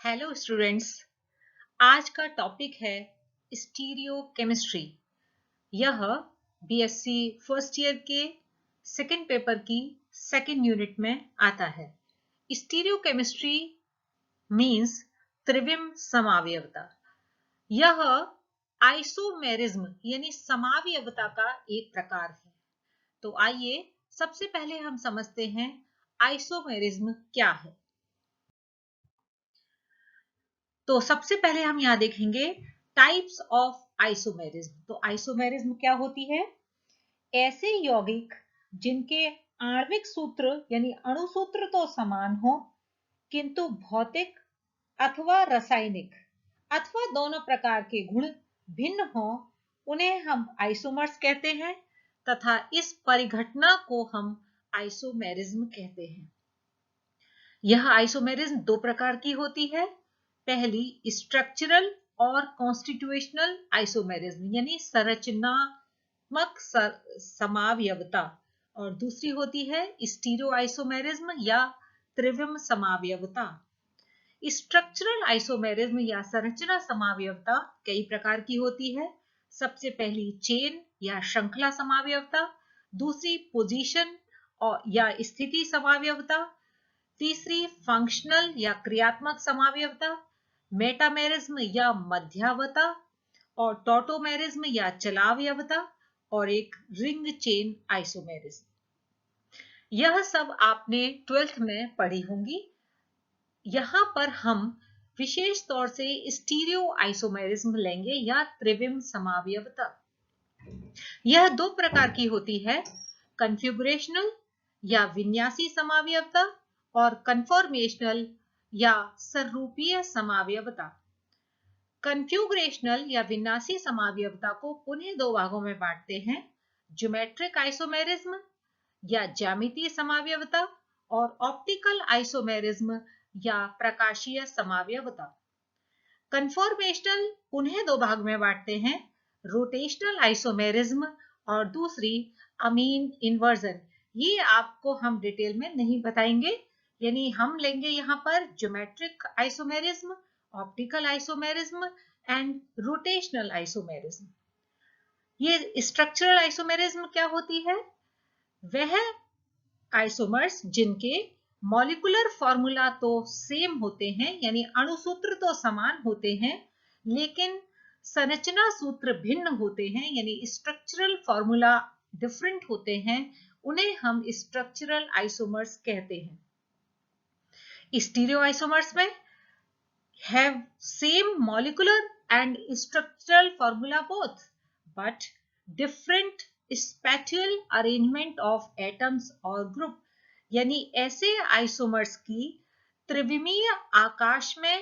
Hello students. आज का topic है स्टीरियो केमिस्ट्री। यह बीएससी फर्स्ट ईयर के सेकंड पेपर की सेकंड यूनिट में आता है। स्टीरियो केमिस्ट्री मींस त्रिविम समावयवता। यह आइसोमेरिज्म यानी समावयवता का एक प्रकार है। तो आइए सबसे पहले हम समझते हैं आइसोमेरिज्म क्या है। तो सबसे पहले हम यहां देखेंगे टाइप्स ऑफ आइसोमेरिज्म। तो आइसोमेरिज्म क्या होती है? ऐसे यौगिक जिनके आणविक सूत्र यानी अणु सूत्र तो समान हो किंतु भौतिक अथवा रासायनिक अथवा दोनों प्रकार के गुण भिन्न हो, उन्हें हम आइसोमर्स कहते हैं तथा इस परिघटना को हम आइसोमेरिज्म कहते हैं। यह आइसोमेरिज्म दो प्रकार की होती है। पहली स्ट्रक्चरल और कॉन्स्टिट्यूशनल आइसोमेरिज्म यानी संरचनात्मक समावयवता, और दूसरी होती है स्टीरियो आइसोमेरिज्म या त्रिविम समावयवता। स्ट्रक्चरल आइसोमेरिज्म या संरचना समावयवता कई प्रकार की होती है। सबसे पहली चेन या श्रृंखला समावयवता, दूसरी पोजीशन और या स्थिति समावयवता, तीसरी फंक्शनल या क्रियात्मक समावयवता, मेटामेरिज्म या मध्यावता, और टॉटोमेरिज्म या चलावयवता, और एक रिंग चेन आइसोमेरिज्म। यह सब आपने 12th में पढ़ी होंगी। यहां पर हम विशेष तौर से स्टीरियो आइसोमेरिज्म लेंगे या त्रिविम समावयवता। यह दो प्रकार की होती है, कन्फिगुरेशनल या विन्यासी समावयवता और कन्फॉर्मेशनल या सर्रूपीय समावयवता। कन्फ्यूगरेशनल या विन्यासी समावयवता को पुनः दो भागों में बांटते हैं, ज्योमेट्रिक आइसोमेरिज्म या ज्यामितीय समावयवता और ऑप्टिकल आइसोमेरिज्म या प्रकाशीय समावयवता। कन्फॉर्मेशनल पुनः दो भाग में बांटते हैं, रोटेशनल आइसोमेरिज्म और दूसरी अमीन इन्वर्जन। ये आपको हम डिटेल में नहीं बताएंगे, यानी हम लेंगे यहाँ पर geometric isomerism, optical isomerism and rotational isomerism. ये स्ट्रक्चरल आइसोमेरिज्म क्या होती है? वह आइसोमर्स जिनके मॉलिक्यूलर फॉर्मूला तो सेम होते हैं, यानी अणु सूत्र तो समान होते हैं, लेकिन संरचना सूत्र भिन्न होते हैं, यानी स्ट्रक्चरल फॉर्मूला डिफरेंट होते हैं, उन्हें हम स्ट्रक्चरल आइसोमर्स कहते हैं। स्टीरियो आइसोमर्स में have same molecular and structural formula both, but different spatial arrangement of atoms और group, यानी ऐसे आइसोमर्स की त्रिविमीय आकाश में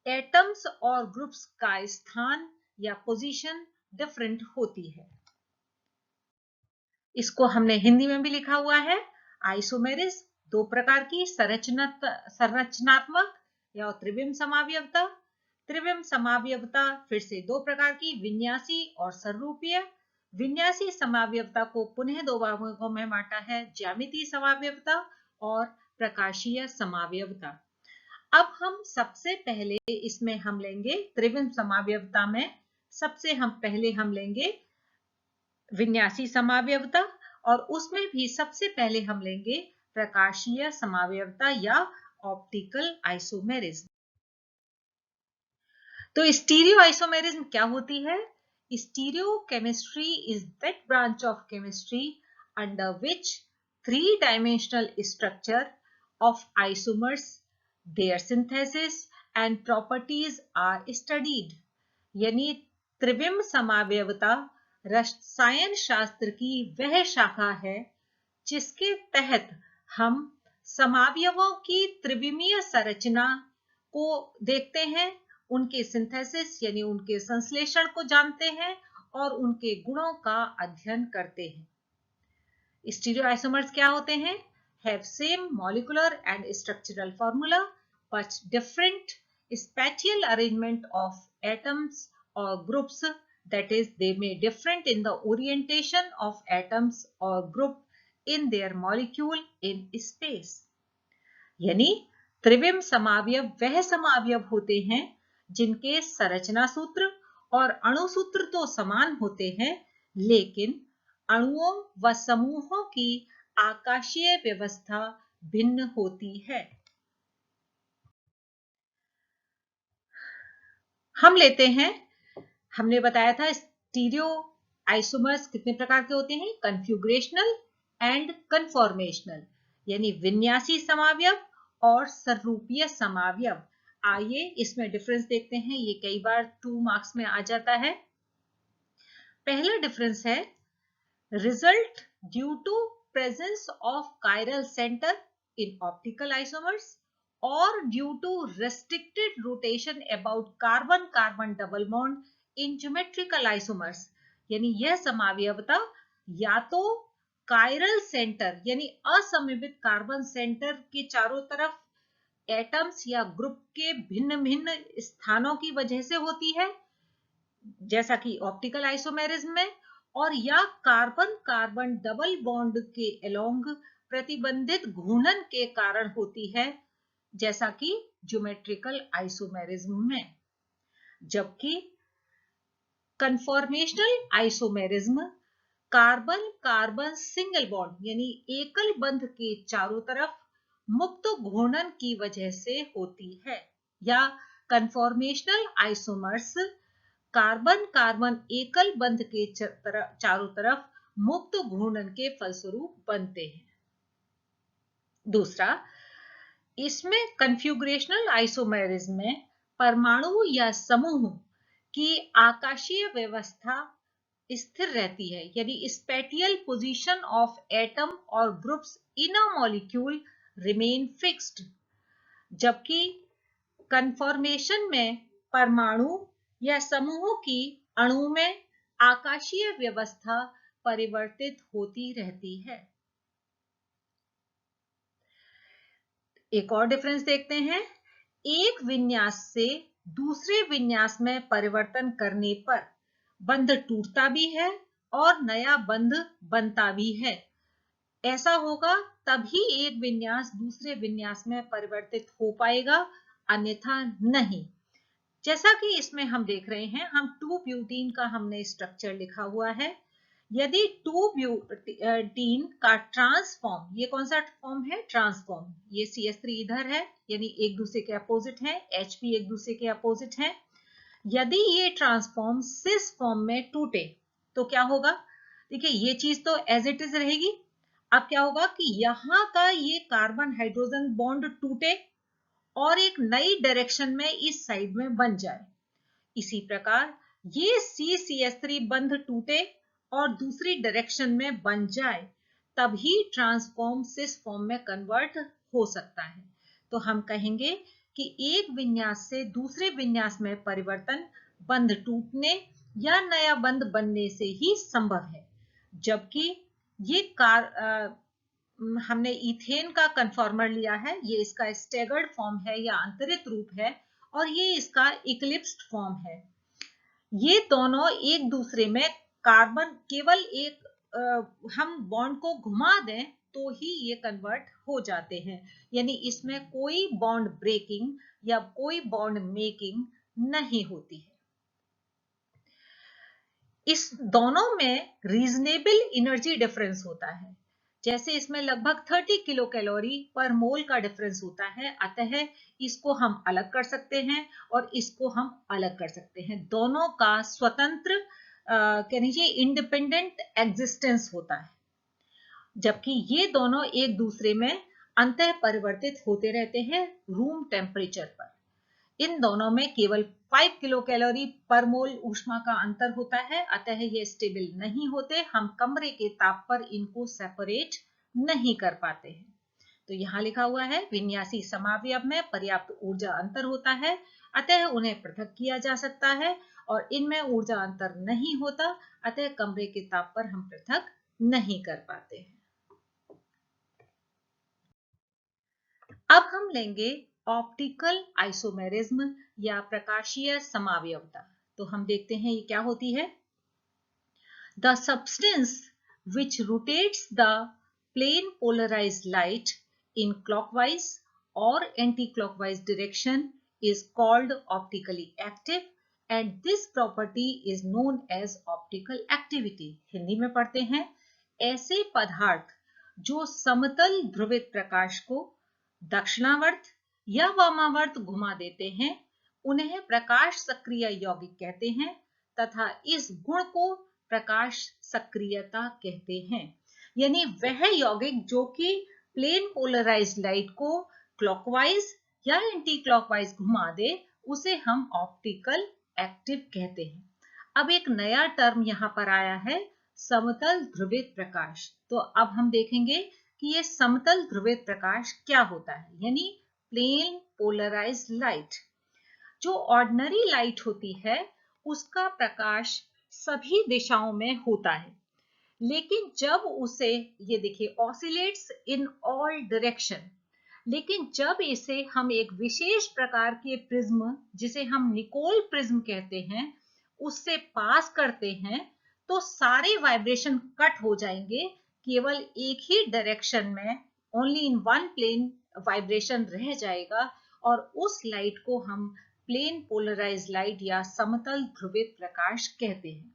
एटम्स और ग्रुप्स का स्थान या पोजीशन डिफरेंट होती है। इसको हमने हिंदी में भी लिखा हुआ है। आइसोमेरिज्म दो प्रकार की, संरचनात्मक या त्रिविम समावयवता। त्रिविम समावयवता फिर से दो प्रकार की, विन्यासी और सर्रूपीय। विन्यासी समावयवता को पुनः दो भागों में बांटा है, ज्यामितीय समावयवता और प्रकाशीय समावयवता। अब हम सबसे पहले इसमें हम लेंगे त्रिविम समावयवता में सबसे हम पहले हम लेंगे विन्यासी समावयवता, और उसमें भी सबसे पहले हम लेंगे प्रकाशीय समावयवता या ऑप्टिकल आइसोमेरिज्म। तो स्टीरियो आइसोमेरिज्म क्या होती है? Stereo chemistry is that branch of chemistry under which 3-dimensional structure of isomers, their synthesis and properties are studied। यानी त्रिविम समावयवता रसायन शास्त्र की वह शाखा है जिसके तहत हम समावयवों की त्रिविमीय संरचना को देखते हैं, उनके सिंथेसिस यानी उनके संश्लेषण को जानते हैं और उनके गुणों का अध्ययन करते हैं। स्टीरियो आइसोमर्स क्या होते हैं? Have same molecular and structural formula but different spatial arrangement of atoms or groups, that is they may different in the orientation of atoms or group in their molecule in space। यानी त्रिविम समावयव वह समावयव होते हैं जिनके संरचना सूत्र और अणु सूत्र तो समान होते हैं, लेकिन अणुओं व समूहों की आकाशीय व्यवस्था भिन्न होती है। हम लेते हैं, हमने बताया था स्टीरियो आइसोमर्स कितने प्रकार के होते हैं, कन्फ्यूग्रेशनल एंड कन्फॉर्मेशनल, यानी विन्यासी समावयव और सरूपीय समावयव। आइए इसमें डिफरेंस देखते हैं, ये कई बार 2 मार्क्स में आ जाता है। पहला डिफरेंस है result due to presence of chiral centre in optical isomers और due to restricted rotation about carbon carbon double bond in geometrical isomers, यानी यह समावयवता या तो कायरल सेंटर यानी असममित कार्बन सेंटर के चारों तरफ एटम्स या ग्रुप के भिन्न भिन्न स्थानों की वजह से होती है, जैसा कि ऑप्टिकल आइसोमेरिज्म में, और या कार्बन कार्बन डबल बॉन्ड के अलोंग प्रतिबंधित घूर्णन के कारण होती है, जैसा कि ज्योमेट्रिकल आइसोमेरिज्म में। जबकि conformational isomerism carbon carbon single bond यानी एकल बंध के चारों तरफ मुक्त घूर्णन की वजह से होती है, या कन्फॉर्मेशनल आइसोमर्स कार्बन कार्बन एकल बंध के चारों तरफ मुक्त घूर्णन के फलस्वरूप बनते हैं। दूसरा, इसमें कन्फ्यूग्रेशनल आइसोमेरिज्म में परमाणु या समूह की आकाशीय व्यवस्था स्थिर रहती है, यानी स्पेटियल पोजीशन ऑफ एटम और groups in a molecule remain fixed. जबकि कन्फॉर्मेशन में परमाणु या समूहों की अणु में आकाशीय व्यवस्था परिवर्तित होती रहती है। एक और डिफरेंस देखते हैं, एक विन्यास से दूसरे विन्यास में परिवर्तन करने पर बंध टूटता भी है और नया बंध बनता भी है। ऐसा होगा तभी एक विन्यास दूसरे विन्यास में परिवर्तित हो पाएगा, अन्यथा नहीं। जैसा कि इसमें हम देख रहे हैं, हम 2 ब्यूटीन का हमने स्ट्रक्चर लिखा हुआ है। यदि 2 ब्यूटीन का ट्रांसफॉर्म, ये कौन सा फॉर्म है, ट्रांसफॉर्म, ये CH3 इधर है, यानी एक दूसरे के अपोजिट है, H भी एक दूसरे के अपोजिट है। यदि ये ट्रांसफॉर्म सिस फॉर्म में टूटे तो क्या होगा, देखिए ये चीज तो एज इट इज रहेगी। अब क्या होगा कि यहां का ये कार्बन हाइड्रोजन बॉन्ड टूटे और एक नई डायरेक्शन में इस साइड में बन जाए। इसी प्रकार ये CCH3 बंध टूटे और दूसरी डायरेक्शन में बन जाए, तभी ट्रांसफॉर्म सिस फॉर्म में कन्वर्ट हो सकता है। तो हम कहेंगे कि एक विन्यास से दूसरे विन्यास में परिवर्तन बंध टूटने या नया बंध बनने से ही संभव है। जबकि ये हमने इथेन का कन्फॉर्मर लिया है, ये इसका स्टेगर्ड फॉर्म है या अंतरित रूप है, और ये इसका इक्लिप्स्ड फॉर्म है। ये दोनों एक दूसरे में कार्बन केवल एक हम बॉन्ड को घुमा दें तो ही ये कन्वर्ट हो जाते हैं, यानी इसमें कोई बॉन्ड ब्रेकिंग या कोई बॉन्ड मेकिंग नहीं होती है। इस दोनों में रीजनेबल एनर्जी डिफरेंस होता है, जैसे इसमें लगभग 30 किलो कैलोरी पर मोल का डिफरेंस होता है, अतः इसको हम अलग कर सकते हैं और इसको हम अलग कर सकते हैं। दोनों का स्वतंत्र कह लीजिए इंडिपेंडेंट एग्जिस्टेंस होता है, जबकि ये दोनों एक दूसरे में अंतः परिवर्तित होते रहते हैं रूम टेम्परेचर पर। इन दोनों में केवल 5 किलो कैलोरी पर मोल ऊष्मा का अंतर होता है, अतः ये स्टेबल नहीं होते, हम कमरे के ताप पर इनको सेपरेट नहीं कर पाते हैं। तो यहाँ लिखा हुआ है विन्यासी समावयव में पर्याप्त ऊर्जा अंतर होता है, अतः उन्हें पृथक किया जा सकता है, और इनमें ऊर्जा अंतर नहीं होता, अतः कमरे के ताप पर हम पृथक नहीं कर पाते हैं। अब हम लेंगे ऑप्टिकल आइसोमेरिज्म या प्रकाशीय समावयवता। तो हम देखते हैं ये क्या होती है। The substance which rotates the plane polarized light in clockwise or anti-clockwise direction is called optically active and this property is known as optical activity. Hindi में पढ़ते हैं, ऐसे पदार्थ जो समतल ध्रुवित प्रकाश को दक्षिणावर्त या वामावर्त घुमा देते हैं उन्हें प्रकाश सक्रिय यौगिक कहते हैं तथा इस गुण को प्रकाश सक्रियता कहते हैं। यानी वह यौगिक जो कि प्लेन पोलराइज्ड लाइट को क्लॉकवाइज या एंटी क्लॉकवाइज घुमा दे उसे हम ऑप्टिकल एक्टिव कहते हैं। अब एक नया टर्म यहाँ पर आया है, समतल ध्रुवित प्रकाश। तो अब हम देखेंगे कि ये समतल ध्रुवित प्रकाश क्या होता है, यानी प्लेन पोलराइज्ड लाइट। जो ऑर्डिनरी लाइट होती है उसका प्रकाश सभी दिशाओं में होता है, लेकिन जब उसे, ये देखिए, ऑसिलेट्स इन ऑल डायरेक्शन, लेकिन जब इसे हम एक विशेष प्रकार के प्रिज्म जिसे हम निकोल प्रिज्म कहते हैं उससे पास करते हैं तो सारे वाइब्रेशन कट हो जाएंगे, केवल एक ही डायरेक्शन में, only in one plane vibration रह जाएगा और उस लाइट को हम प्लेन पोलराइज्ड लाइट या समतल ध्रुवित प्रकाश कहते हैं।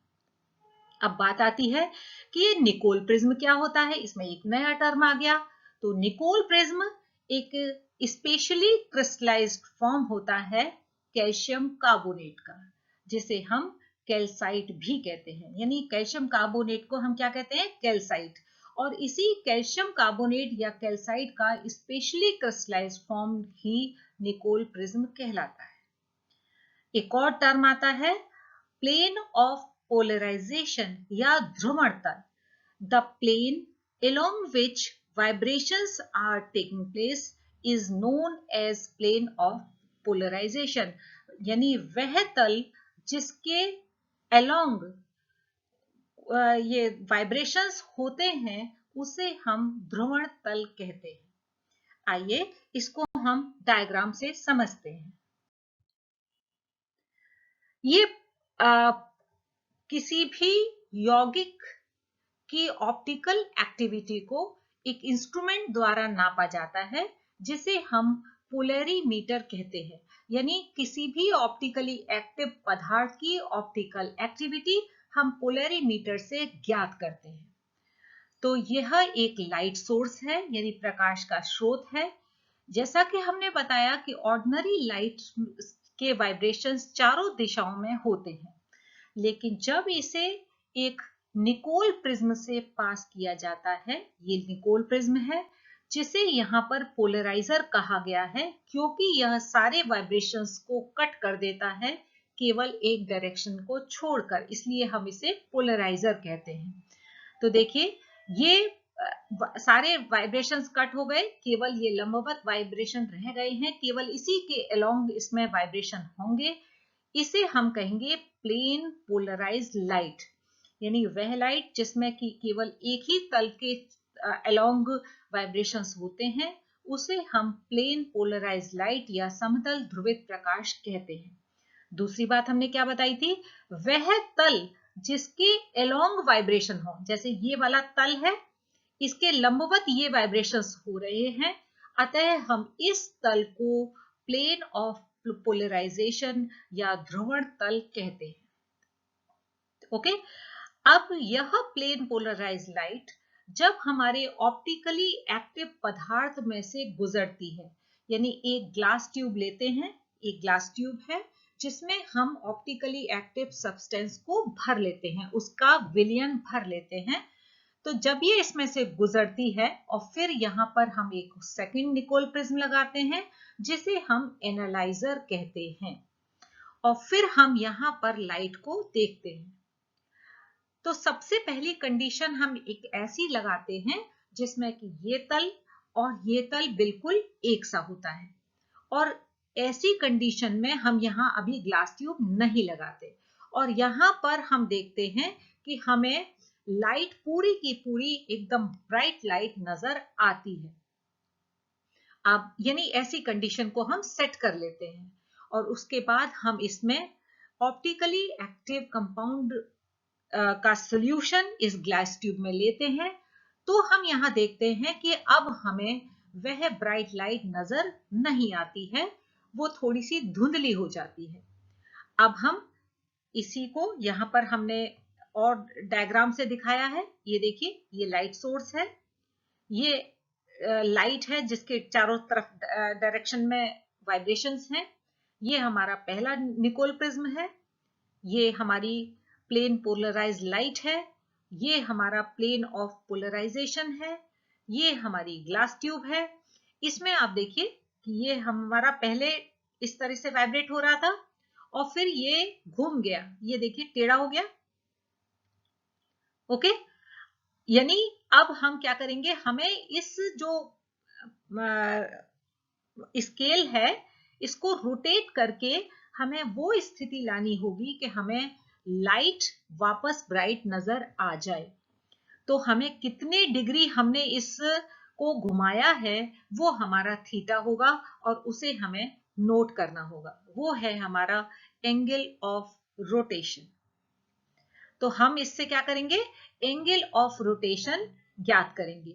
अब बात आती है कि ये निकोल प्रिज्म क्या होता है, इसमें एक नया टर्म आ गया। तो निकोल प्रिज्म एक स्पेशली क्रिस्टलाइज्ड फॉर्म होता है कैल्शियम कार्बोनेट का, जिसे हम कैल्साइट भी कहते हैं। यानी कैल्शियम कार्बोनेट को हम क्या कहते हैं, कैल्साइट। और इसी कैल्शियम कार्बोनेट या कैल्साइट का स्पेशली क्रिस्टलाइज्ड फॉर्म ही निकोल प्रिज्म कहलाता है। एक और टर्म आता है प्लेन ऑफ पोलराइजेशन या ध्रुवण तल, the plane along which vibrations are taking place is known as plane of polarization। यानी वह तल जिसके along ये वाइब्रेशंस होते हैं उसे हम ध्रुवण तल कहते हैं। आइए इसको हम डायग्राम से समझते हैं। ये किसी भी यौगिक की ऑप्टिकल एक्टिविटी को एक इंस्ट्रूमेंट द्वारा नापा जाता है जिसे हम पोलरीमीटर कहते हैं। यानी किसी भी ऑप्टिकली एक्टिव पदार्थ की ऑप्टिकल एक्टिविटी हम पोलरीमीटर से ज्ञात करते हैं। तो यह एक लाइट सोर्स है, यानी प्रकाश का स्रोत है। जैसा कि हमने बताया कि ऑर्डिनरी लाइट के वाइब्रेशंस चारों दिशाओं में होते हैं, लेकिन जब इसे एक निकोल प्रिज्म से पास किया जाता है, ये निकोल प्रिज्म है जिसे यहाँ पर पोलराइजर कहा गया है क्योंकि यह सारे वाइब्रेशंस को कट कर देता है केवल एक डायरेक्शन को छोड़कर, इसलिए हम इसे पोलराइजर कहते हैं। तो देखिए ये सारे वाइब्रेशंस कट हो गए, केवल ये लंबवत वाइब्रेशन रह गए हैं, केवल इसी के अलोंग इसमें वाइब्रेशन होंगे। इसे हम कहेंगे प्लेन पोलराइज्ड लाइट, यानी वह लाइट जिसमें कि केवल एक ही तल के अलोंग वाइब्रेशंस होते हैं उसे हम प्लेन पोलराइज्ड लाइट या समतल ध्रुवित प्रकाश कहते हैं। दूसरी बात हमने क्या बताई थी, वह तल जिसके अलोंग वाइब्रेशन हो, जैसे ये वाला तल है इसके लंबवत ये वाइब्रेशंस हो रहे हैं, अतः हम इस तल को प्लेन ऑफ पोलराइजेशन या ध्रुवण तल कहते हैं। ओके, अब यह प्लेन पोलराइज्ड लाइट जब हमारे ऑप्टिकली एक्टिव पदार्थ में से गुजरती है, यानी एक ग्लास ट्यूब लेते हैं, एक ग्लास ट्यूब है जिसमें हम ऑप्टिकली एक्टिव सब्सटेंस को भर लेते हैं, उसका विलयन भर लेते हैं। तो जब ये इसमें से गुजरती है और फिर यहाँ पर हम एक सेकंड निकोल प्रिज्म लगाते हैं जिसे हम एनालाइजर कहते हैं, और फिर हम यहाँ पर लाइट को देखते हैं। तो सबसे पहली कंडीशन हम एक ऐसी लगाते हैं जिसमें कि ये तल और ये तल बिल्कुल एक सा होता है, और ऐसी कंडीशन में हम यहाँ अभी ग्लास ट्यूब नहीं लगाते, और यहाँ पर हम देखते हैं कि हमें लाइट पूरी की पूरी एकदम ब्राइट लाइट नजर आती है। अब यानी ऐसी कंडीशन को हम सेट कर लेते हैं और उसके बाद हम इसमें ऑप्टिकली एक्टिव कंपाउंड का सॉल्यूशन इस ग्लास ट्यूब में लेते हैं। तो हम यहाँ देखते हैं कि अब हमें वह ब्राइट लाइट नजर नहीं आती है, वो थोड़ी सी धुंधली हो जाती है। अब हम इसी को यहाँ पर हमने और डायग्राम से दिखाया है। ये देखिए, ये लाइट सोर्स है, ये लाइट है जिसके चारों तरफ डायरेक्शन में वाइब्रेशंस हैं। ये हमारा पहला निकोल प्रिज्म है, ये हमारी प्लेन पोलराइज्ड लाइट है, ये हमारा प्लेन ऑफ पोलराइजेशन है, ये हमारी ग्लास ट्यूब है। इसमें आप देखिए कि ये हमारा पहले इस तरह से वाइब्रेट हो रहा था और फिर ये घूम गया, ये देखिए टेढ़ा हो गया। ओके, यानी अब हम क्या करेंगे, हमें इस जो स्केल है इसको रोटेट करके हमें वो स्थिति लानी होगी कि हमें लाइट वापस ब्राइट नजर आ जाए। तो हमें कितने डिग्री हमने इस को घुमाया है वो हमारा थीटा होगा और उसे हमें नोट करना होगा, वो है हमारा एंगल ऑफ रोटेशन। तो हम इससे क्या करेंगे, एंगल ऑफ रोटेशन ज्ञात करेंगे।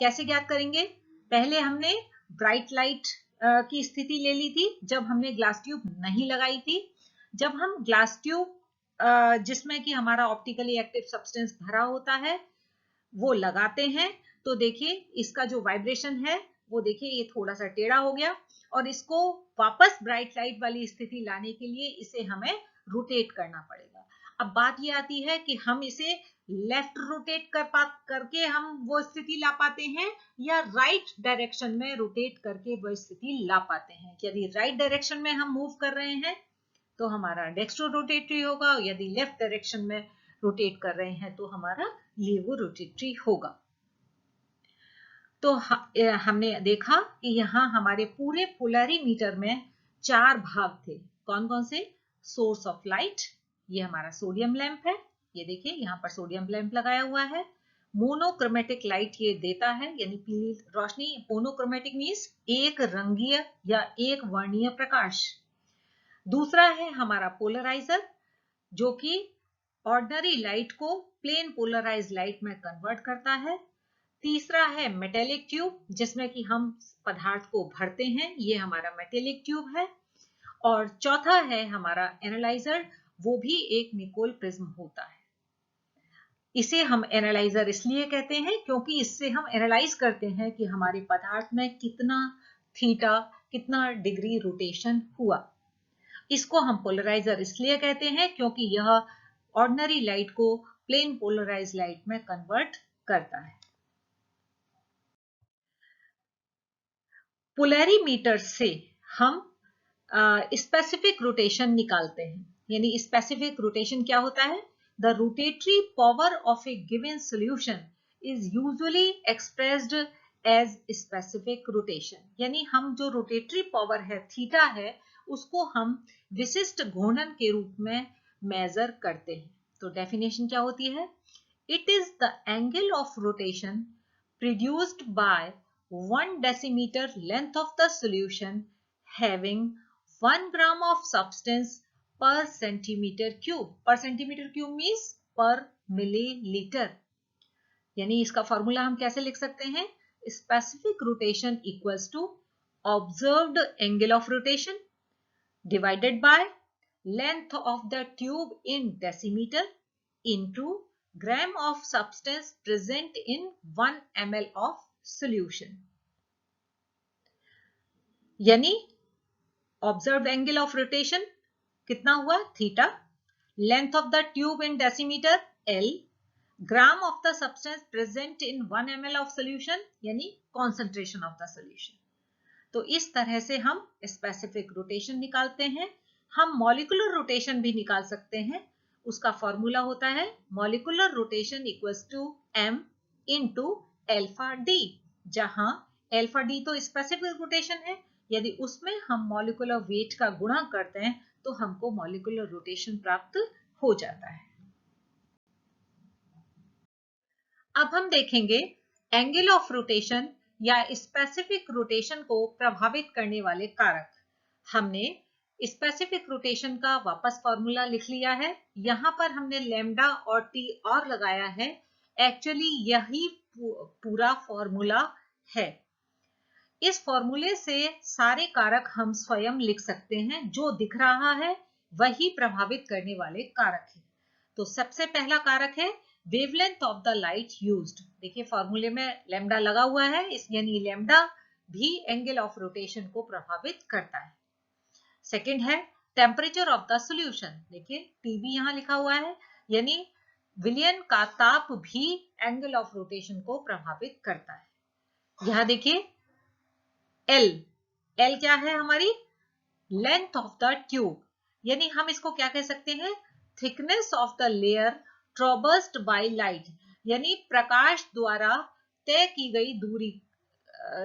कैसे ज्ञात करेंगे, पहले हमने ब्राइट लाइट की स्थिति ले ली थी जब हमने ग्लास ट्यूब नहीं लगाई थी। जब हम ग्लास ट्यूब जिसमें कि हमारा ऑप्टिकली एक्टिव सब्सटेंस भरा होता है वो लगाते हैं, तो देखिए इसका जो वाइब्रेशन है वो देखिए ये थोड़ा सा टेढ़ा हो गया, और इसको वापस ब्राइट लाइट वाली स्थिति लाने के लिए इसे हमें रोटेट करना पड़ेगा। अब बात ये आती है कि हम इसे लेफ्ट रोटेट करके हम वो स्थिति ला पाते हैं या राइट डायरेक्शन में रोटेट करके वो स्थिति ला पाते हैं। यदि राइट डायरेक्शन में हम मूव कर रहे हैं तो हमारा डेक्स्ट्रो रोटेटरी होगा, यदि लेफ्ट डायरेक्शन में रोटेट कर रहे हैं तो हमारा लीवो रोटेटरी होगा। तो हमने देखा कि यहाँ हमारे पूरे पोलैरीमीटर में 4 भाग थे। कौन कौन से, सोर्स ऑफ लाइट, ये हमारा सोडियम लैंप है, ये देखिए यहाँ पर सोडियम लैंप लगाया हुआ है। मोनोक्रोमेटिक लाइट ये देता है, यानी पीली रोशनी। मोनोक्रोमेटिक मीन्स एक रंगीय या एक वर्णीय प्रकाश। दूसरा है हमारा पोलराइजर, जो कि ऑर्डिनरी लाइट को प्लेन पोलराइज्ड लाइट में कन्वर्ट करता है। तीसरा है मेटेलिक ट्यूब, जिसमें कि हम पदार्थ को भरते हैं, ये हमारा मेटेलिक ट्यूब है। और चौथा है हमारा एनालाइजर, वो भी एक निकोल प्रिज्म होता है। इसे हम एनालाइजर इसलिए कहते हैं क्योंकि इससे हम एनालाइज करते हैं कि हमारे पदार्थ में कितना थीटा, कितना डिग्री रोटेशन हुआ। इसको हम पोलराइजर इसलिए कहते हैं क्योंकि यह ऑर्डिनरी लाइट को प्लेन पोलराइज्ड लाइट में कन्वर्ट करता है। पोलैरीमीटर से हम स्पेसिफिक रोटेशन निकालते हैं। यानी स्पेसिफिक रोटेशन क्या होता है, the rotatory power of a given solution is usually expressed as specific rotation. यानी हम जो रोटेटरी पावर है थीटा है उसको हम विशिष्ट घूर्णन के रूप में मेजर करते हैं। तो डेफिनेशन क्या होती है, it is the angle of rotation produced by 1 decimeter length of the solution having 1 gram of substance per centimeter cube. Per centimeter cube means per milliliter. यानी इसका फॉर्मूला हम कैसे लिख सकते हैं, specific rotation equals to observed angle of rotation divided by length of the tube in decimeter into gram of substance present in 1 ml of solution. यानी observed angle of rotation कितना हुआ, theta, length of the tube in decimetre L, gram of the substance present in 1 ml of solution, यानी concentration of the solution. तो इस तरह से हम specific rotation निकालते हैं। हम मॉलिक्यूलर रोटेशन भी निकाल सकते हैं, उसका फॉर्मूला होता है molecular rotation equals to m into alpha D, जहां अल्फा डी तो स्पेसिफिक रोटेशन है, यदि उसमें हम मॉलिक्यूलर वेट का गुणा करते हैं तो हमको मॉलिक्यूलर रोटेशन प्राप्त हो जाता है। अब हम देखेंगे एंगल ऑफ रोटेशन या स्पेसिफिक रोटेशन को प्रभावित करने वाले कारक। हमने स्पेसिफिक रोटेशन का वापस फॉर्मूला लिख लिया है, यहां पर हमने लैम्डा और टी और लगाया है। एक्चुअली यही पूरा फॉर्मूला है। इस फॉर्मूले से सारे कारक हम स्वयं लिख सकते हैं, जो दिख रहा है वही प्रभावित करने वाले कारक है। तो सबसे पहला कारक है wavelength of the light used. देखिए फॉर्मूले में लैम्डा लगा हुआ है, इस यानी लैम्डा भी एंगल ऑफ रोटेशन को प्रभावित करता है। सेकंड है टेम्परेचर ऑफ द सॉल्यूशन। देखिए टी भी यहाँ लिखा हुआ है, यानी विलयन का ताप भी एंगल ऑफ रोटेशन को प्रभावित करता है। यहां देखिए एल, एल क्या है हमारी लेंथ ऑफ द ट्यूब, यानी हम इसको क्या कह सकते हैं, thickness of the layer traversed by light, यानी प्रकाश द्वारा तय की गई दूरी,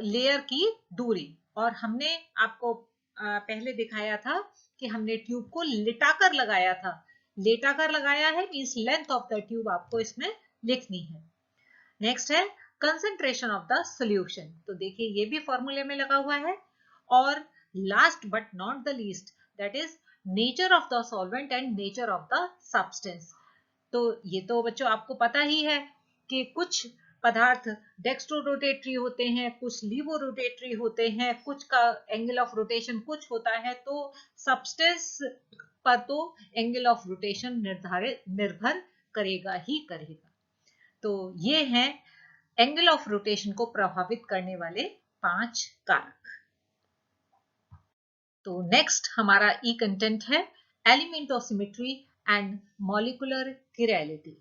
लेयर की दूरी। और हमने आपको पहले दिखाया था कि हमने ट्यूब को लिटाकर लगाया था, लेटाकर लगाया है means length of the tube आपको इसमें लिखनी है। नेक्स्ट है कंसंट्रेशन ऑफ द सॉल्यूशन। तो देखिए ये भी फॉर्मूले में लगा हुआ है। और last but not the least, that is nature of the solvent and nature of the substance. तो ये तो बच्चों आपको पता ही है कि कुछ पदार्थ डेक्स्ट्रो रोटेटरी होते हैं, कुछ लीवो रोटेटरी होते हैं, कुछ का एंगल ऑफ रोटेशन कुछ होता है। तो सब्सटेंस पर तो एंगल ऑफ रोटेशन निर्भर करेगा ही करेगा। तो ये हैं एंगल ऑफ रोटेशन को प्रभावित करने वाले 5 कारक। तो नेक्स्ट हमारा ई कंटेंट है element of symmetry and molecular किरैलिटी।